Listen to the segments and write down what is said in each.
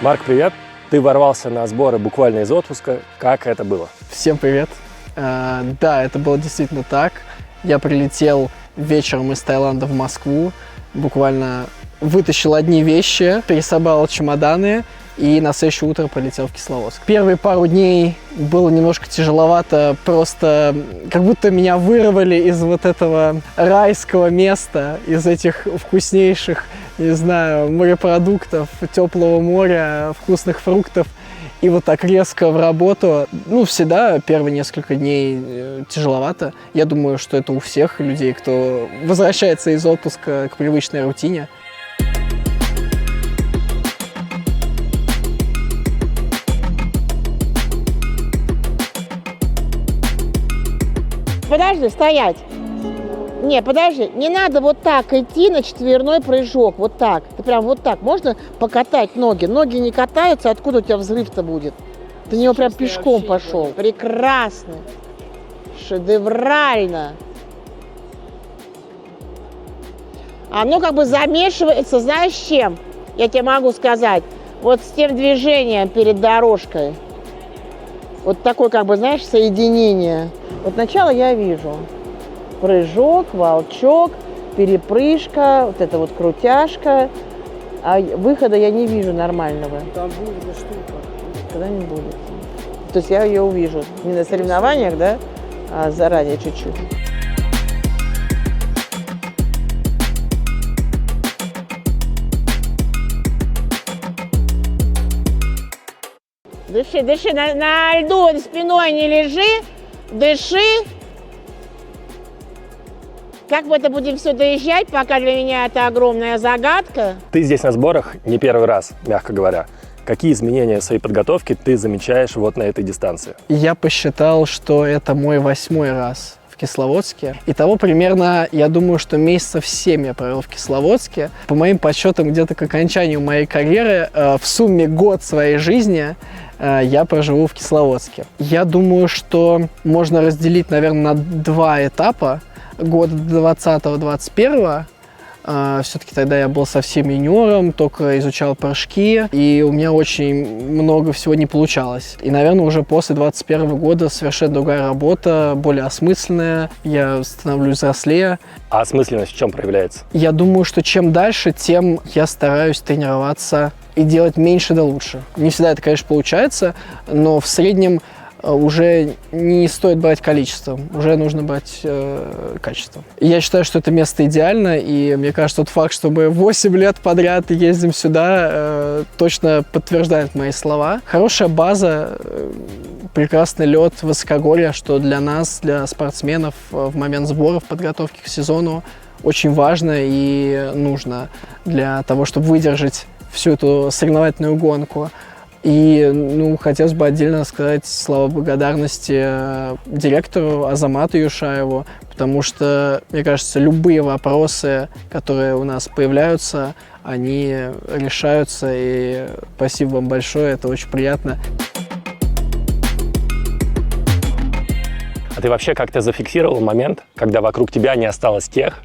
Марк, привет! Ты ворвался на сборы буквально из отпуска. Как это было? Всем привет! Да, это было действительно так. Я прилетел вечером из Таиланда в Москву, буквально вытащил одни вещи, пересобрал чемоданы и на следующее утро полетел в Кисловодск. Первые пару дней было немножко тяжеловато, просто как будто меня вырвали из вот этого райского места, из этих вкуснейших, не знаю, морепродуктов, теплого моря, вкусных фруктов. И вот так резко в работу. Всегда первые несколько дней тяжеловато. Я думаю, что это у всех людей, кто возвращается из отпуска к привычной рутине. Подожди, стоять. Не, подожди, не надо вот так идти на четверной прыжок, вот так. Ты прям вот так. Можно покатать ноги? Ноги не катаются, откуда у тебя взрыв-то будет? Ты на него прям пешком пошел. Прекрасно. Шедеврально. Оно как бы замешивается, знаешь, с чем? Я тебе могу сказать. Вот с тем движением перед дорожкой. Вот такое, как бы, знаешь, соединение. Вот начало я вижу. Прыжок, волчок, перепрыжка, вот эта вот крутяшка. А выхода я не вижу нормального. Там будет штука. Когда не будет. То есть я ее увижу. Не на соревнованиях, да? А заранее чуть-чуть. Дыши, дыши, на льду спиной не лежи, дыши. Как мы это будем все доезжать, пока для меня это огромная загадка. Ты здесь на сборах не первый раз, мягко говоря. Какие изменения в своей подготовке ты замечаешь вот на этой дистанции? Я посчитал, что это мой 8-й раз в Кисловодске. Итого примерно, я думаю, что месяцев 7 я провел в Кисловодске. По моим подсчетам, где-то к окончанию моей карьеры, в сумме год своей жизни я проживу в Кисловодске. Я думаю, что можно разделить, наверное, на 2 этапа. Года 20-21. Все-таки тогда я был совсем юниором, только изучал прыжки, и у меня очень много всего не получалось. И, наверное, уже после 21 года совершенно другая работа, более осмысленная, я становлюсь взрослее. А осмысленность в чем проявляется? Я думаю, что чем дальше, тем я стараюсь тренироваться и делать меньше да лучше. Не всегда это, конечно, получается, но в среднем уже не стоит брать количеством, уже нужно брать качеством. Я считаю, что это место идеально, и мне кажется, тот факт, что мы 8 лет подряд ездим сюда, точно подтверждает мои слова. Хорошая база, прекрасный лед, высокогорье, что для нас, для спортсменов в момент сборов, подготовки к сезону очень важно и нужно для того, чтобы выдержать всю эту соревновательную гонку. И, хотелось бы отдельно сказать слова благодарности директору Азамату Юшаеву, потому что, мне кажется, любые вопросы, которые у нас появляются, они решаются, и спасибо вам большое, это очень приятно. А ты вообще как-то зафиксировал момент, когда вокруг тебя не осталось тех,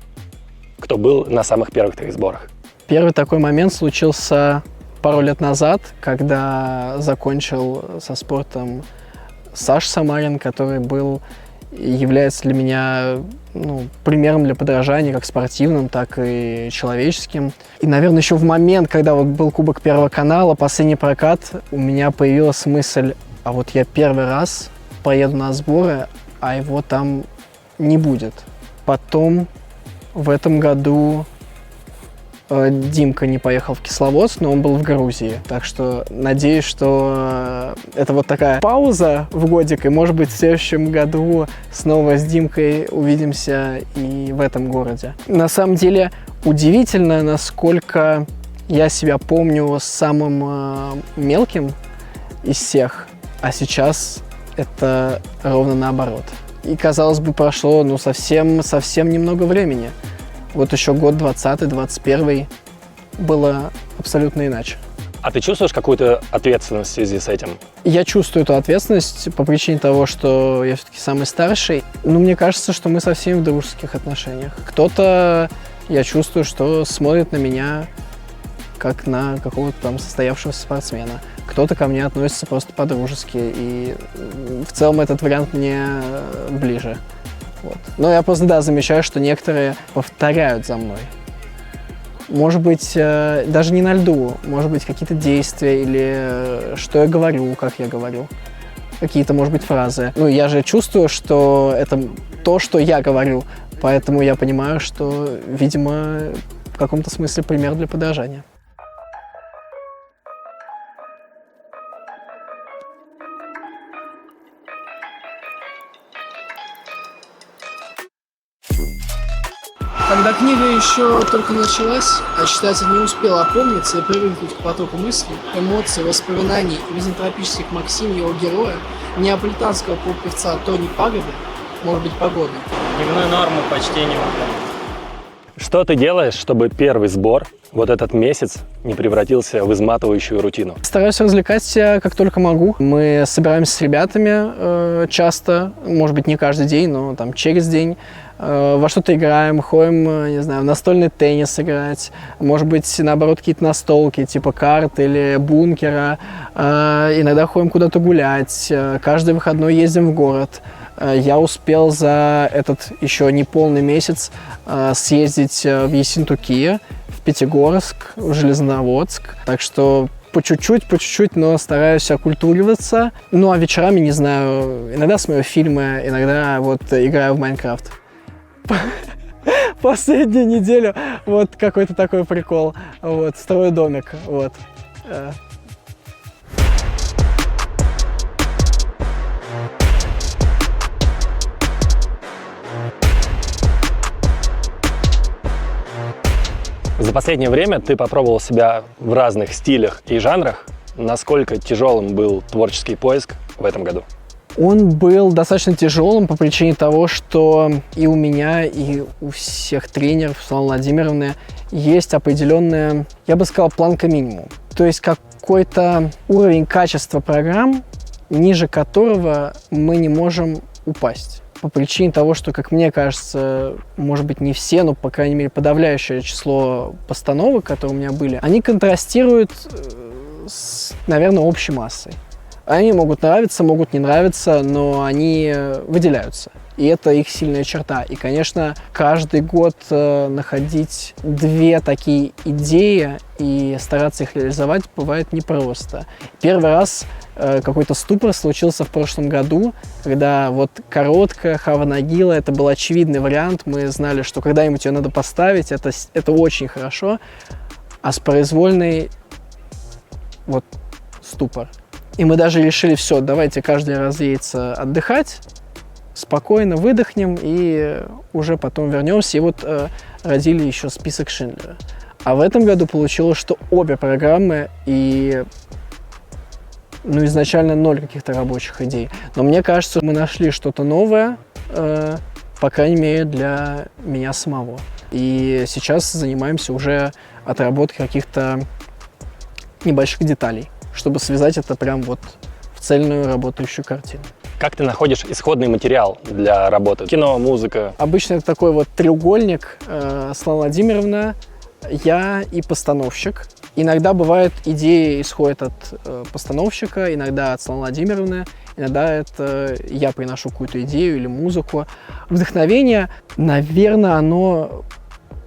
кто был на самых первых твоих сборах? Первый такой момент случился пару лет назад, когда закончил со спортом Саша Самарин, который является для меня примером для подражания как спортивным, так и человеческим. И, наверное, еще в момент, когда был Кубок Первого канала, последний прокат, у меня появилась мысль, а вот я первый раз поеду на сборы, а его там не будет. Потом в этом году Димка не поехал в Кисловодск, но он был в Грузии. Так что надеюсь, что это вот такая пауза в годик, и, может быть, в следующем году снова с Димкой увидимся и в этом городе. На самом деле удивительно, насколько я себя помню самым мелким из всех, а сейчас это ровно наоборот. И, казалось бы, прошло совсем немного времени. Вот еще год 20-й, 21-й было абсолютно иначе. А ты чувствуешь какую-то ответственность в связи с этим? Я чувствую эту ответственность по причине того, что я все-таки самый старший. Но мне кажется, что мы со всеми в дружеских отношениях. Кто-то, я чувствую, что смотрит на меня как на какого-то там состоявшегося спортсмена. Кто-то ко мне относится просто по-дружески, и в целом этот вариант мне ближе. Вот. Но я просто, да, замечаю, что некоторые повторяют за мной. Может быть, даже не на льду, может быть, какие-то действия или что я говорю, как я говорю. Какие-то, может быть, фразы. Ну, я же чувствую, что это то, что я говорю, поэтому я понимаю, что, видимо, в каком-то смысле пример для подражания. Когда книга еще только началась, а читатель не успел опомниться и привыкнуть к потоку мыслей, эмоций, воспоминаний и мизантропических максим его героя, неаполитанского поп-певца Тони Пагоды, может быть, погоды. Дневную норму почти не выполнил. Что ты делаешь, чтобы первый сбор, вот этот месяц, не превратился в изматывающую рутину? Стараюсь развлекать себя как только могу. Мы собираемся с ребятами часто, может быть, не каждый день, но там через день. Во что-то играем, ходим, не знаю, в настольный теннис играть, может быть, наоборот, какие-то настолки, типа карт или бункера. Иногда ходим куда-то гулять, каждый выходной ездим в город. Я успел за этот еще не полный месяц съездить в Ессентуки, в Пятигорск, в Железноводск. Так что по чуть-чуть, но стараюсь окультуриваться. Ну, а вечерами, не знаю, иногда смотрю фильмы, иногда вот играю в Майнкрафт. Последнюю неделю вот какой-то такой прикол. Вот, строю домик. Вот. За последнее время ты попробовал себя в разных стилях и жанрах. Насколько тяжелым был творческий поиск в этом году? Он был достаточно тяжелым по причине того, что и у меня, и у всех тренеров Светланы Владимировны есть определенная, я бы сказал, планка минимум. То есть какой-то уровень качества программ, ниже которого мы не можем упасть. По причине того, что, как мне кажется, может быть, не все, но, по крайней мере, подавляющее число постановок, которые у меня были, они контрастируют с, наверное, общей массой. Они могут нравиться, могут не нравиться, но они выделяются. И это их сильная черта. И, конечно, каждый год находить две такие идеи и стараться их реализовать бывает непросто. Первый раз какой-то ступор случился в прошлом году, когда вот короткая Хава Нагила, это был очевидный вариант. Мы знали, что когда-нибудь ее надо поставить, это очень хорошо. А с произвольной вот ступор. И мы даже решили, все, давайте каждый разъедется отдыхать, спокойно выдохнем и уже потом вернемся. И вот родили еще список Шиндлера. А в этом году получилось, что обе программы и изначально 0 каких-то рабочих идей. Но мне кажется, мы нашли что-то новое, по крайней мере, для меня самого. И сейчас занимаемся уже отработкой каких-то небольших деталей, чтобы связать это прям вот в цельную работающую картину. Как ты находишь исходный материал для работы? Кино, музыка? Обычно это такой вот треугольник. Светлана Владимировна, я и постановщик. Иногда бывает, идеи исходят от постановщика, иногда от Светланы Владимировны, иногда это я приношу какую-то идею или музыку. Вдохновение, наверное, оно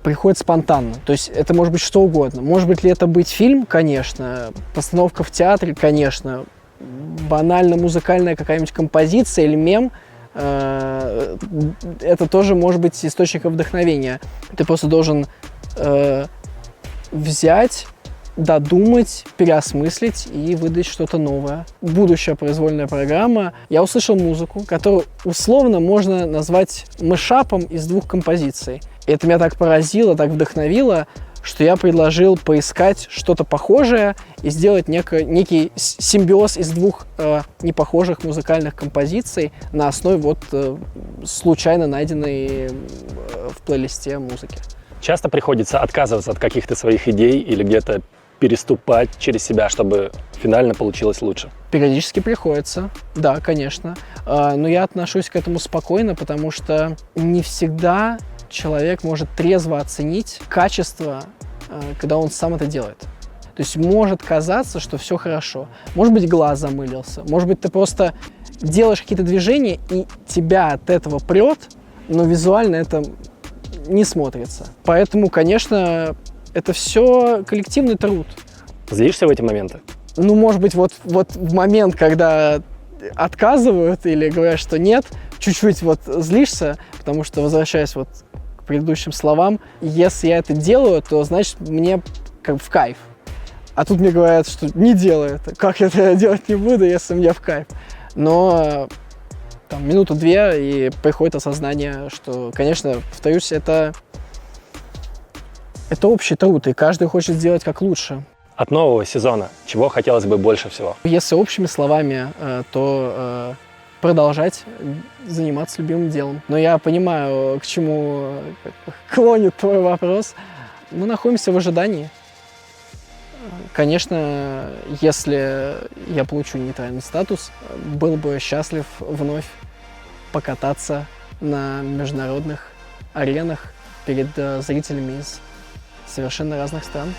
приходит спонтанно. То есть это может быть что угодно. Может быть ли это быть фильм? Конечно. Постановка в театре? Конечно. Банально музыкальная какая-нибудь композиция или мем? Это тоже может быть источником вдохновения. Ты просто должен взять, додумать, переосмыслить и выдать что-то новое. Будущая произвольная программа. Я услышал музыку, которую условно можно назвать мешапом из 2 композиций. И это меня так поразило, так вдохновило, что я предложил поискать что-то похожее и сделать некий симбиоз из 2 непохожих музыкальных композиций на основе вот случайно найденной в плейлисте музыки. Часто приходится отказываться от каких-то своих идей или где-то переступать через себя, чтобы финально получилось лучше? Периодически приходится, да, конечно. Но я отношусь к этому спокойно, потому что не всегда человек может трезво оценить качество, когда он сам это делает. То есть может казаться, что все хорошо. Может быть, глаз замылился. Может быть, ты просто делаешь какие-то движения, и тебя от этого прет, но визуально это не смотрится. Поэтому, конечно, это все коллективный труд. Злишься в эти моменты? Ну, может быть, вот в момент, когда отказывают или говорят, что нет, чуть-чуть вот злишься, потому что, возвращаясь вот к предыдущим словам, если я это делаю, то, значит, мне как бы в кайф. А тут мне говорят, что не делай это. Как я это делать не буду, если мне в кайф? Но там минуту-две, и приходит осознание, что, конечно, повторюсь, это общий труд, и каждый хочет сделать как лучше. От нового сезона чего хотелось бы больше всего? Если общими словами, то продолжать заниматься любимым делом. Но я понимаю, к чему клонит твой вопрос. Мы находимся в ожидании. Конечно, если я получу нейтральный статус, был бы счастлив вновь покататься на международных аренах перед зрителями из совершенно разных стран.